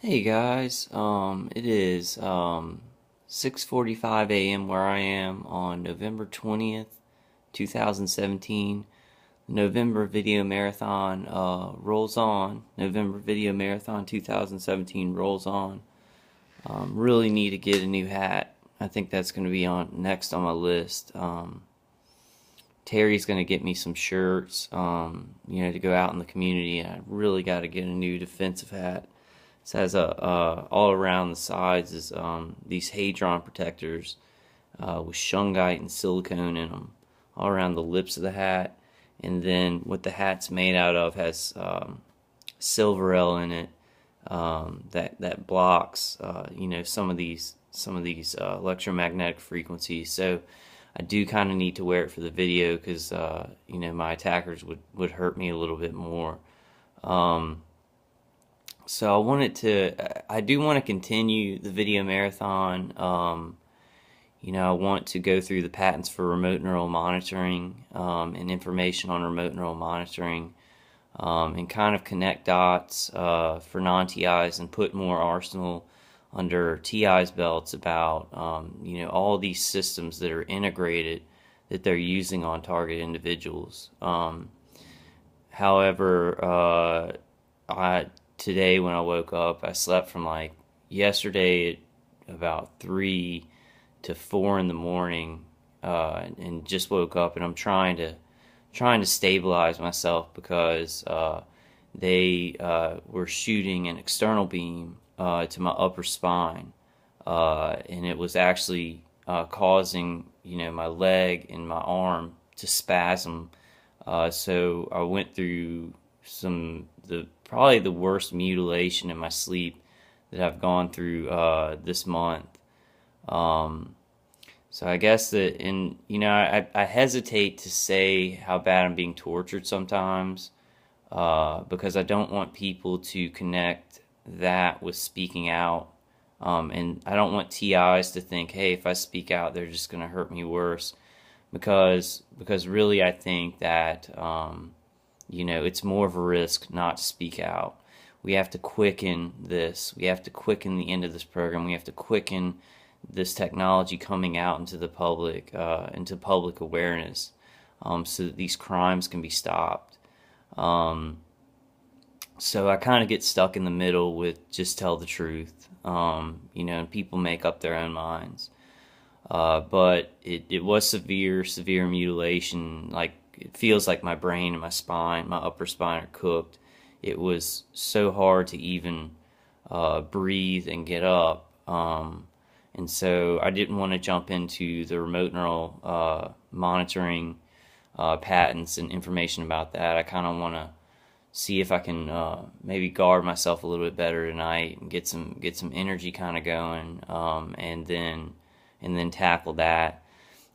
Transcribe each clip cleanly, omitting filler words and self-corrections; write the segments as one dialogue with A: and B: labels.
A: Hey guys, it is 6:45 a.m. where I am on November 20th, 2017. The November Video Marathon rolls on. November Video Marathon 2017 rolls on. Really need to get a new hat. I think that's going to be on next on my list. Terry's going to get me some shirts, to go out in the community. And I really got to get a new defensive hat. It has all around the sides is these hadron protectors with shungite and silicone in them, all around the lips of the hat. And then what the hat's made out of has Silverel in it that blocks some of these electromagnetic frequencies. So I do kind of need to wear it for the video because my attackers would hurt me a little bit more. So I do want to continue the video marathon. I want to go through the patents for remote neural monitoring and information on remote neural monitoring and kind of connect dots for non-TIs and put more arsenal under TI's belts about, all these systems that are integrated that they're using on target individuals. However, today when I woke up, I slept from like yesterday at about 3 to 4 in the morning, and just woke up, and I'm trying to stabilize myself because they were shooting an external beam to my upper spine, and it was actually causing my leg and my arm to spasm. So I went through probably the worst mutilation in my sleep that I've gone through this month. So I guess that I hesitate to say how bad I'm being tortured sometimes because I don't want people to connect that with speaking out. And I don't want TIs to think, hey, if I speak out, they're just going to hurt me worse. Because really I think that it's more of a risk not to speak out. We have to quicken this. We have to quicken the end of this program. We have to quicken this technology coming out into the public, into public awareness, so that these crimes can be stopped. So I kind of get stuck in the middle with just tell the truth, and people make up their own minds. But it was severe mutilation. Like, it feels like my brain and my spine, my upper spine, are cooked. It was so hard to even breathe and get up. And so I didn't want to jump into the remote neural monitoring patents and information about that. I kind of want to see if I can maybe guard myself a little bit better tonight and get some energy kind of going, and then tackle that.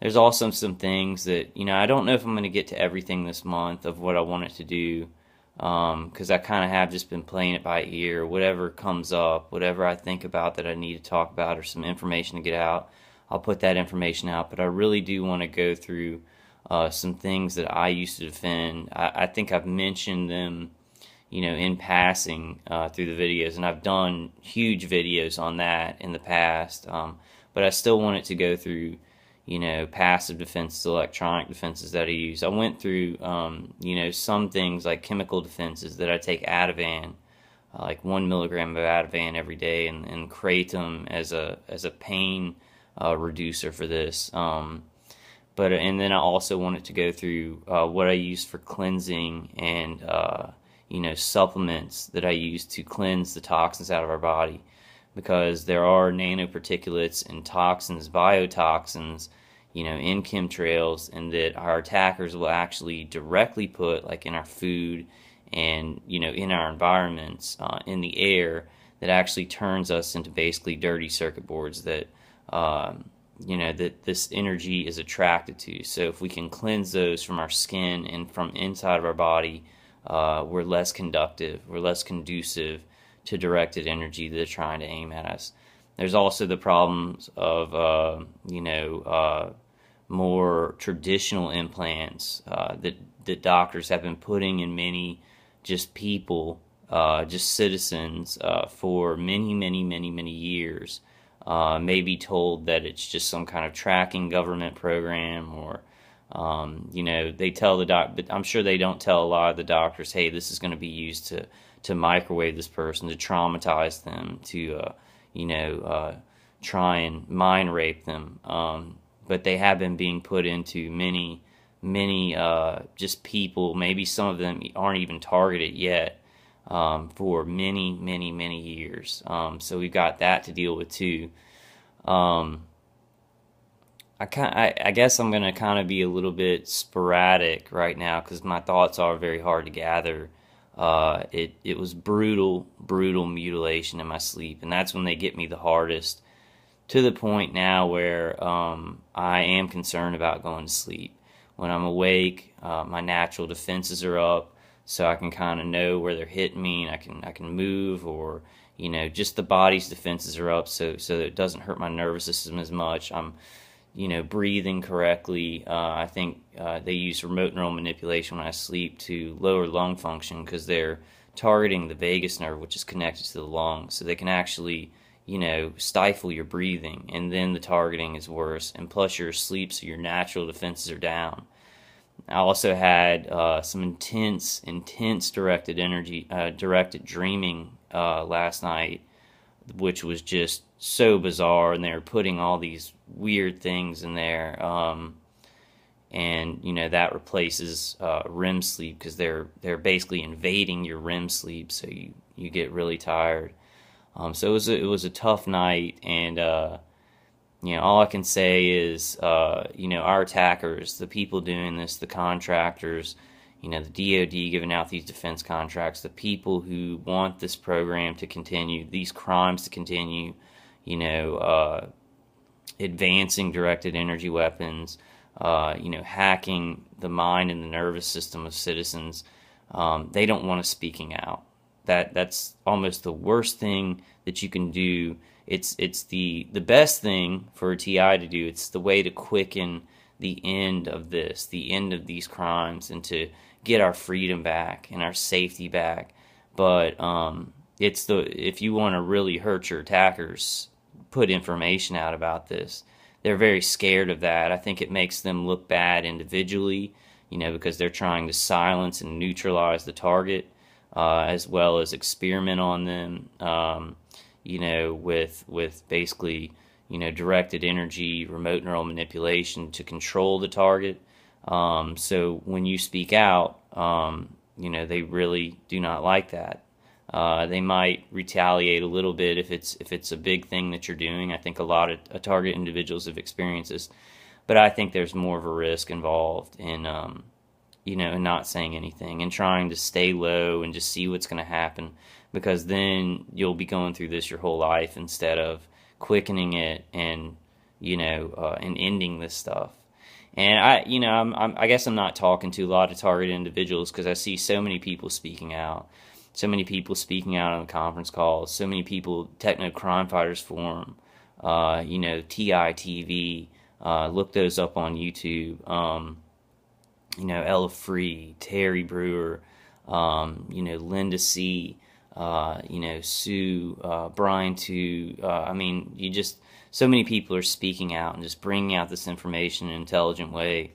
A: There's also some things that, I don't know if I'm going to get to everything this month of what I want it to do, because I kind of have just been playing it by ear. Whatever comes up, whatever I think about that I need to talk about or some information to get out, I'll put that information out. But I really do want to go through some things that I used to defend. I think I've mentioned them, in passing through the videos, and I've done huge videos on that in the past. But I still want it to go through passive defenses, electronic defenses that I use. I went through, some things like chemical defenses that I take Ativan, like 1 milligram of Ativan every day, and kratom as a pain reducer for this. And then I also wanted to go through what I use for cleansing and supplements that I use to cleanse the toxins out of our body. Because there are nanoparticulates and toxins, biotoxins, in chemtrails, and that our attackers will actually directly put, like, in our food and, in our environments, in the air, that actually turns us into basically dirty circuit boards that, that this energy is attracted to. So if we can cleanse those from our skin and from inside of our body, we're less conductive, we're less conducive to directed energy that they're trying to aim at us. There's also the problems of, more traditional implants that doctors have been putting in many just people just citizens, for many, many, many, many years, may be told that it's just some kind of tracking government program, or they tell the doc, but I'm sure they don't tell a lot of the doctors, hey, this is going to be used to microwave this person, to traumatize them, to try and mind rape them. But they have been being put into many, many just people. Maybe some of them aren't even targeted yet, for many, many, many years. So we've got that to deal with too. I guess I'm gonna kind of be a little bit sporadic right now because my thoughts are very hard to gather. It was brutal, brutal mutilation in my sleep, and that's when they get me the hardest. To the point now where I am concerned about going to sleep. When I'm awake, my natural defenses are up, so I can kind of know where they're hitting me, and I can move, or just the body's defenses are up, so that it doesn't hurt my nervous system as much. I'm breathing correctly. I think they use remote neural manipulation when I sleep to lower lung function because they're targeting the vagus nerve, which is connected to the lung, so they can actually stifle your breathing, and then the targeting is worse, and plus you're asleep, so your natural defenses are down. I also had some intense directed dreaming last night, which was just so bizarre, and they were putting all these weird things in there, and that replaces REM sleep because they're basically invading your REM sleep, so you get really tired. So it was a tough night, and all I can say is our attackers, the people doing this, the contractors, the DoD giving out these defense contracts, the people who want this program to continue, these crimes to continue, advancing directed energy weapons, hacking the mind and the nervous system of citizens. They don't want us speaking out. That's almost the worst thing that you can do. It's the best thing for a TI to do. It's the way to quicken the end of this, the end of these crimes, and to get our freedom back and our safety back. But if you want to really hurt your attackers, put information out about this. They're very scared of that. I think it makes them look bad individually, because they're trying to silence and neutralize the target, as well as experiment on them, with basically, directed energy, remote neural manipulation to control the target. So when you speak out, they really do not like that. They might retaliate a little bit if it's a big thing that you're doing. I think a lot of target individuals have experienced this, but I think there's more of a risk involved in not saying anything and trying to stay low and just see what's going to happen, because then you'll be going through this your whole life instead of quickening it and and ending this stuff. And I guess I'm not talking to a lot of target individuals because I see so many people speaking out. So many people speaking out on the conference calls, so many people, Techno Crime Fighters Forum, TI TV, look those up on YouTube, Ella Free, Terry Brewer, Linda C., Sue, Brian Tu, so many people are speaking out and just bringing out this information in an intelligent way.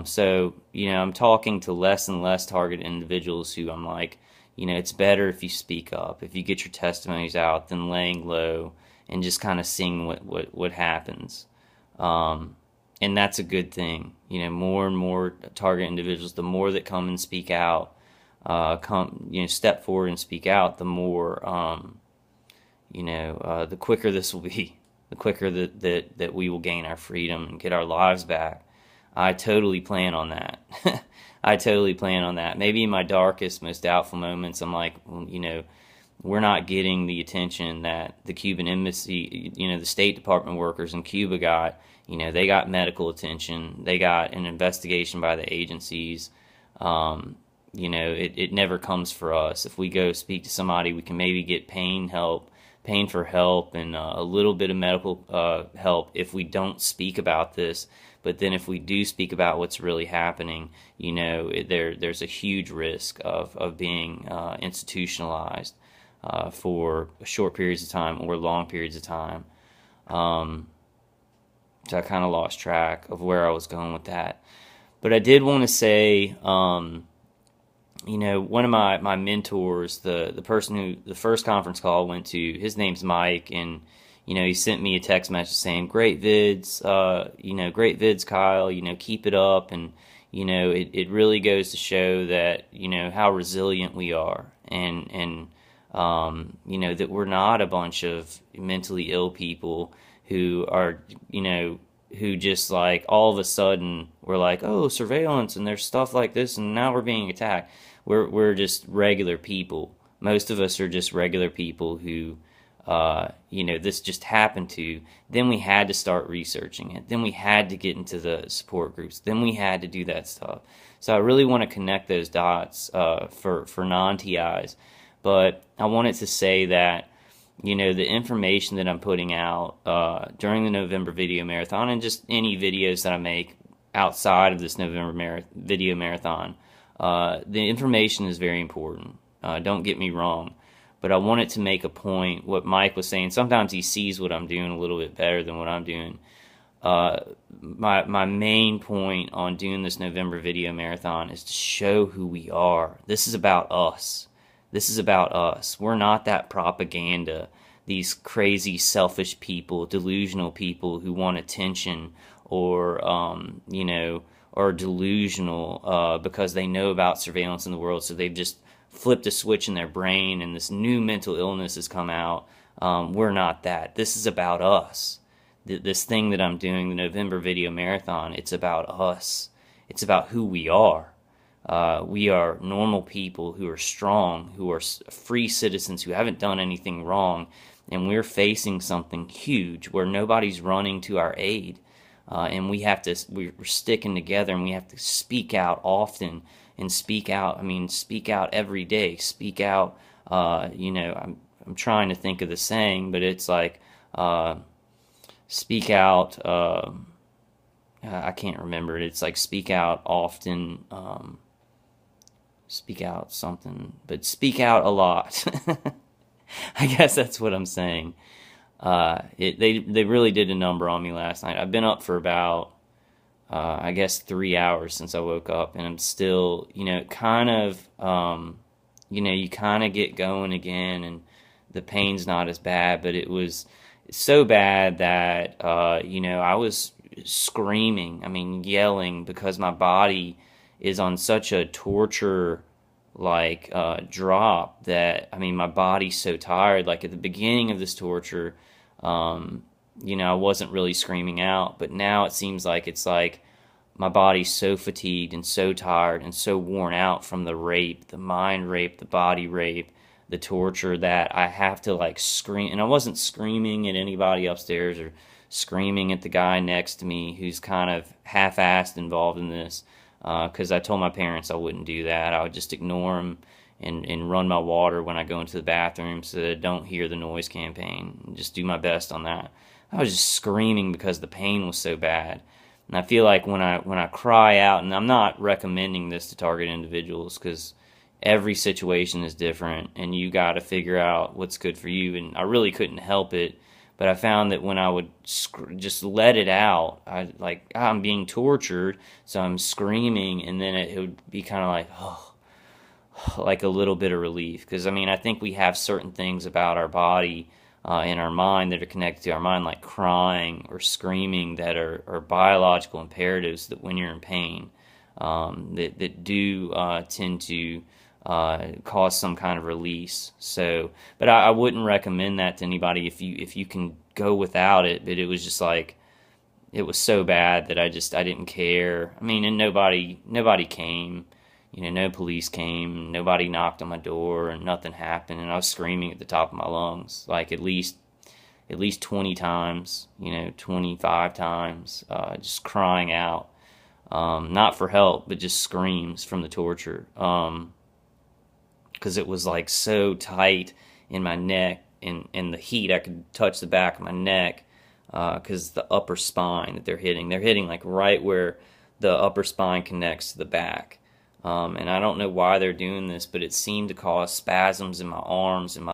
A: So I'm talking to less and less targeted individuals who I'm like, it's better if you speak up, if you get your testimonies out, than laying low and just kind of seeing what happens. And that's a good thing. More and more target individuals, the more that come and speak out, step forward and speak out, the more, the quicker this will be, the quicker that we will gain our freedom and get our lives back. I totally plan on that. I totally plan on that. Maybe in my darkest, most doubtful moments, I'm like, we're not getting the attention that the Cuban embassy, the State Department workers in Cuba got. They got medical attention. They got an investigation by the agencies. It never comes for us. If we go speak to somebody, we can maybe get pain help, paying for help and a little bit of medical help if we don't speak about this. But then if we do speak about what's really happening, there's a huge risk of being institutionalized for short periods of time or long periods of time. So I kind of lost track of where I was going with that. But I did want to say, one of my mentors, the person who the first conference call I went to, his name's Mike, and he sent me a text message saying, "Great vids, great vids, Kyle. Keep it up." And it really goes to show that how resilient we are, and that we're not a bunch of mentally ill people who are who just like all of a sudden we're like, oh, surveillance and there's stuff like this and now we're being attacked. We're just regular people. Most of us are just regular people who this just happened to. Then we had to start researching it. Then we had to get into the support groups. Then we had to do that stuff. So I really want to connect those dots for non-TIs. But I wanted to say that the information that I'm putting out during the November video marathon, and just any videos that I make outside of this November video marathon, the information is very important. Don't get me wrong. But I wanted to make a point, what Mike was saying. Sometimes he sees what I'm doing a little bit better than what I'm doing. My main point on doing this November video marathon is to show who we are. This is about us. This is about us. We're not that propaganda, these crazy, selfish people, delusional people who want attention or, are delusional because they know about surveillance in the world, so they've just flipped a switch in their brain and this new mental illness has come out. We're not that. This is about us. This thing that I'm doing, the November video marathon, it's about us. It's about who we are. We are normal people who are strong, who are free citizens, who haven't done anything wrong, and we're facing something huge where nobody's running to our aid. And we're sticking together, and we have to speak out often and speak out every day. Speak out, I'm trying to think of the saying, but it's like, speak out, I can't remember it. It's like speak out often, speak out something, but speak out a lot. I guess that's what I'm saying. They really did a number on me last night. I've been up for about, I guess 3 hours since I woke up, and I'm still, kind of, you kind of get going again, and the pain's not as bad, but it was so bad that, I was screaming, yelling, because my body is on such a torture drop that my body's so tired. Like at the beginning of this torture, I wasn't really screaming out, but now it seems like it's like my body's so fatigued and so tired and so worn out from the rape, the mind rape, the body rape, the torture, that I have to scream. And I wasn't screaming at anybody upstairs or screaming at the guy next to me who's kind of half-assed involved in this. Because I told my parents I wouldn't do that. I would just ignore them and run my water when I go into the bathroom so that I don't hear the noise campaign. And just do my best on that. I was just screaming because the pain was so bad. And I feel like when I cry out, and I'm not recommending this to target individuals because every situation is different and you got to figure out what's good for you. And I really couldn't help it. But I found that when I would just let it out, I'm being tortured, so I'm screaming, and then it would be kind of like a little bit of relief. Because, I think we have certain things about our body and our mind that are connected to our mind, like crying or screaming, that are biological imperatives that when you're in pain, that do tend to cause some kind of release. So, but I wouldn't recommend that to anybody if you can go without it. But it was just it was so bad that I didn't care. And nobody came, no police came, nobody knocked on my door, and nothing happened. And I was screaming at the top of my lungs, at least 20 times, 25 times, just crying out, not for help, but just screams from the torture. Because it was so tight in my neck in the heat, I could touch the back of my neck because the upper spine that they're hitting like right where the upper spine connects to the back. And I don't know why they're doing this, but it seemed to cause spasms in my arms and